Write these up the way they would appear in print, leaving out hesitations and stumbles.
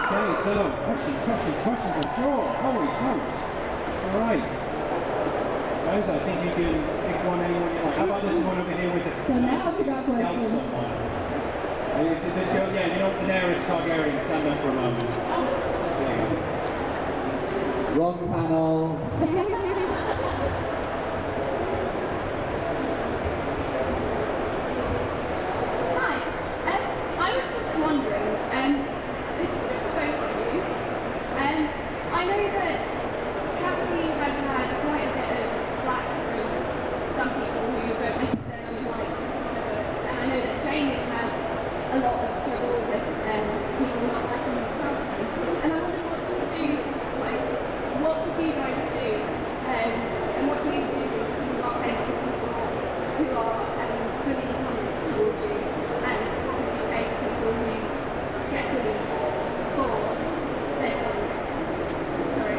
Okay, so questions, I'm sure. Holy smokes. Alright. Guys, I think you can pick one anyone you like. How about this one over here with the So now I've got scalp questions. someone? This girl, yeah, you know, Daenerys Targaryen, stand up for a moment. There you go. Wrong panel. Hi, I was just wondering, it's a bit of both of you. I know that Cassie has had quite a bit of flack from some people who don't necessarily like the books, and I know that Jamie had a lot of trouble with people not liking Miss Cassie. And I wondered what you do, like, what did you guys do, and what do you do when you are faced with people who are bullying comments towards you, and what would you say to people who get bullied for their talents? Sorry.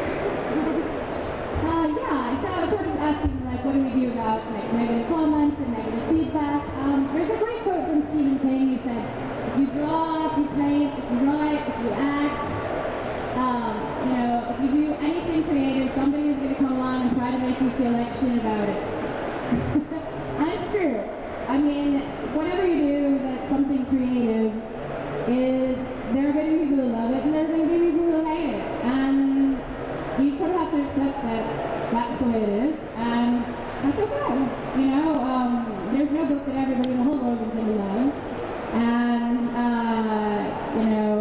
Yeah, so I was sort of asking, like, what do we do about like negative comments and negative feedback? There's a great quote from Stephen King. He said, if you draw, if you paint, if you write, if you act, you know, if you do anything creative, somebody is going to come along and try to make you feel like shit about it. And it's true. I mean, whatever you do that's something creative, there are going to be people who love it and there are going to be people who hate it. And you sort of have to accept that that's the way it is, and that's okay. You know, there's no book that everybody in the whole world is going to love, and you know,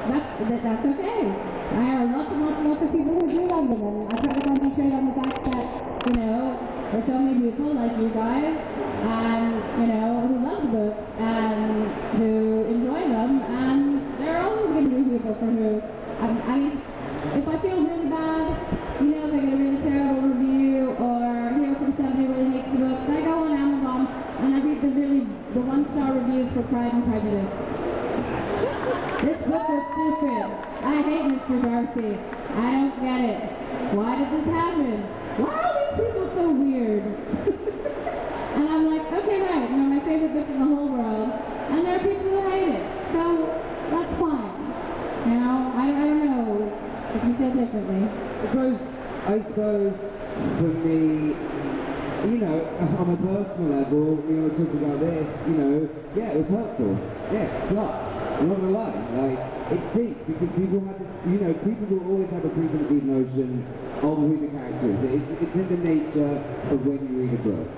that's okay. I have lots of people who do love them, and I try to concentrate on the fact that, you know, there's so many people like you guys, and, you know, who love the books, and who enjoy them, and there are always going to be people for who, I mean, if I feel really bad, you know, if I get a really terrible review, or hear from somebody who really hates the books, I go on Amazon, and I read the one-star reviews for Pride and Prejudice. This book was stupid. I hate Mr. Darcy. I don't get it. Why did this happen? Why are these people so weird? And I'm like, okay, right, you know, my favorite book in the whole world, and there are people who hate it. So that's fine. You know, I don't know if you feel differently. I suppose for me, you know, on a personal level, you know, talking about this, you know, yeah, it was hurtful. Yeah, it sucked. I'm not gonna lie, like, it stinks because people have this, you know, people will always have a preconceived notion of who the character is. It's in the nature of when you read a book.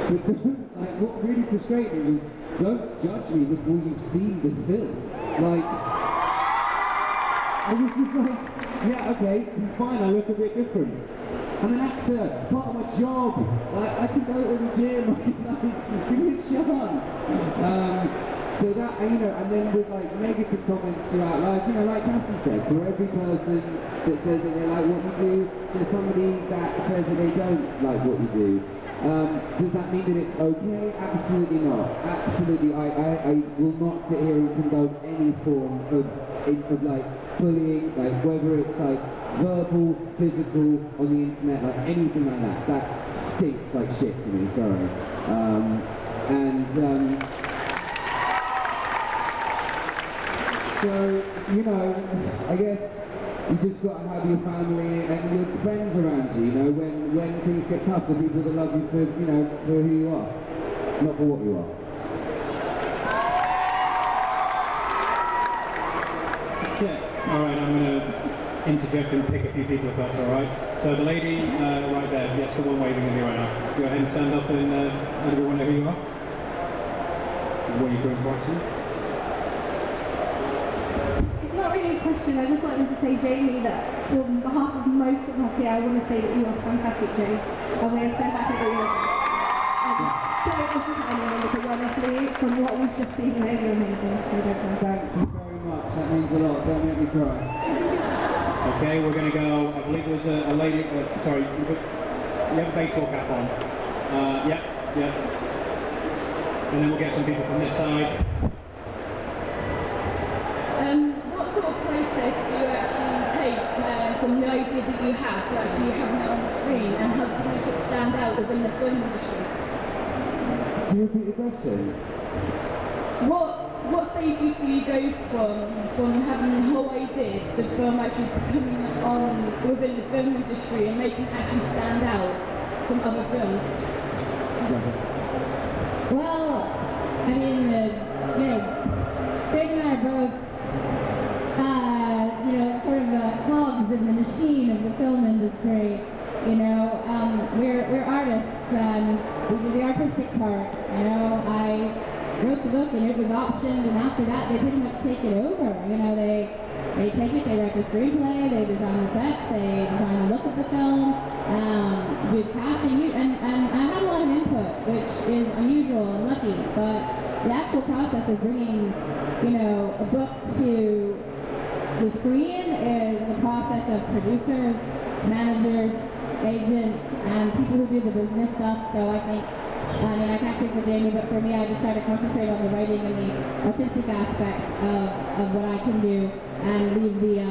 But don't, like, what really frustrated me was, don't judge me before you've seen the film. Like, I was just like, yeah, okay, fine, I look a bit different. I'm an actor, it's part of my job. Like, I can go to the gym, I can, like, give me a chance. So that, you know, and then with like negative comments throughout life, you know, like Cassie said, for every person that says that they like what you do, there's somebody that says that they don't like what you do. Does that mean that it's okay? Absolutely not. Absolutely, I will not sit here and condone any form of like bullying, like whether it's like verbal, physical, on the internet, like anything like that. That stinks like shit to me, sorry. So, you know, I guess you just got to have your family and your friends around you, you know, when things get tough, the people that love you for, you know, for who you are, not for what you are. Okay, alright, I'm going to interject and pick a few people if that's alright. So the lady right there, yes, the one waving at me right now. Go ahead and stand up and let everyone know who you are. What are you doing, question? Not really a question, I just wanted to say, Jamie, that on behalf of most of us here, I want to say that you are fantastic, James, and we are so happy that you're don't listen to anyone, because honestly, from what we've just seen, you're amazing, so don't worry. Thank you very much, that means a lot, don't make me cry. Okay, we're going to go, I believe there's a lady, sorry, you have a baseball cap on. Yeah. And then we'll get some people from this side. What sort of process do you actually take from the idea that you have to actually having it on the screen, and how do you make it stand out within the film industry? Can you repeat the question? What what stages do you go from having the whole idea to the film actually coming on within the film industry and making it actually stand out from other films? Well, I mean, Jake and I are both, sort of cogs in the machine of the film industry. We're artists and we do the artistic part. I wrote the book and it was optioned, and after that they pretty much take it over. They take it, they write the screenplay, they design the sets, they design the look of the film, do the casting, and I have a lot of input, which is unusual and lucky, but the actual process of bringing, a book to the screen is a process of producers, managers, agents, and people who do the business stuff. So I can't speak for Jamie, but for me, I just try to concentrate on the writing and the artistic aspect of what I can do, and leave the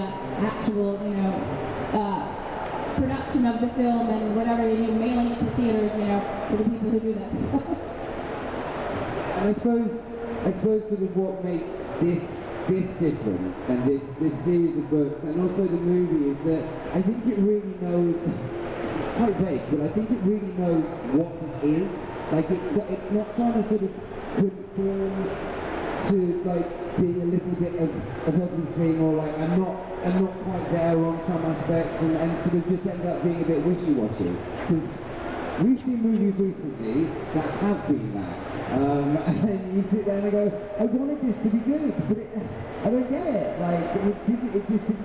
actual, production of the film and whatever you do, mailing it to theaters, to the people who do that stuff. And I suppose sort of what makes this different, and this series of books, and also the movie, is that I think it really knows. It's quite vague, but I think it really knows what it is. Like it's not trying to sort of conform to like being a little bit of everything, or like I'm not quite there on some aspects, and sort of just end up being a bit wishy-washy. Because we've seen movies recently that have been that. And you sit there and go, I wanted this to be good, but I don't get it. Like,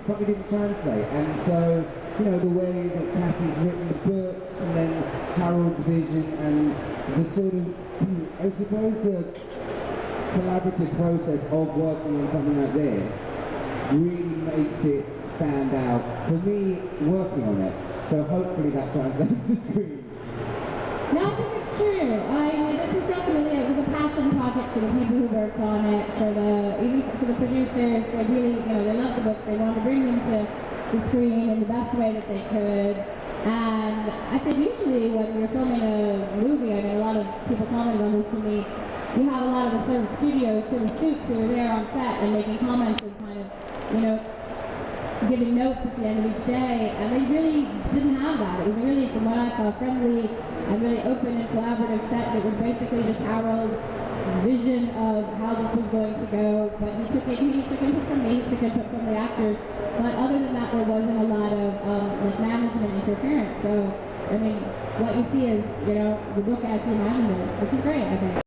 something didn't translate. And so, the way that Cassie's written the books, and then Harold's vision, and the sort of, I suppose the collaborative process of working on something like this really makes it stand out for me working on it. So hopefully that translates to the screen. No, I think it's true. This was definitely, it was a passion project for the people who worked on it, even for the producers. They really, they loved the books. They wanted to bring them to the screen in the best way that they could. And I think usually when you're filming a movie, a lot of people commented on this to me, you have a lot of the sort of studio sort of suits who are there on set and making comments and kind of, giving notes at the end of each day, and they really didn't have that. It was really, from what I saw, friendly and really open and collaborative set. It was basically just Harold's vision of how this was going to go, but he took input from me, he took input from the actors, but other than that there wasn't a lot of management interference. So, what you see is, the book as he imagined it, which is great, I think.